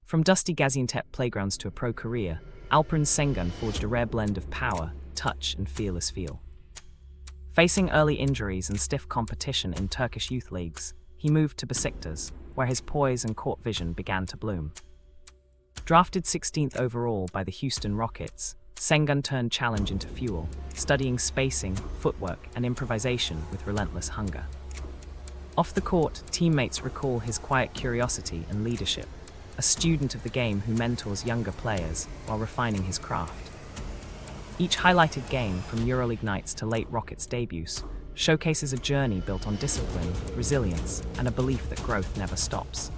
From dusty Gaziantep playgrounds to a pro career, Alperen Sengun forged a rare blend of power, touch, and fearless feel. Facing early injuries and stiff competition in Turkish youth leagues, he moved to Besiktas, where his poise and court vision began to bloom. Drafted 16th overall by the Houston Rockets, Sengun turned challenge into fuel, studying spacing, footwork, and improvisation with relentless hunger. Off the court, teammates recall his quiet curiosity and leadership, a student of the game who mentors younger players while refining his craft. Each highlighted game, from EuroLeague nights to late Rockets debuts, showcases a journey built on discipline, resilience, and a belief that growth never stops.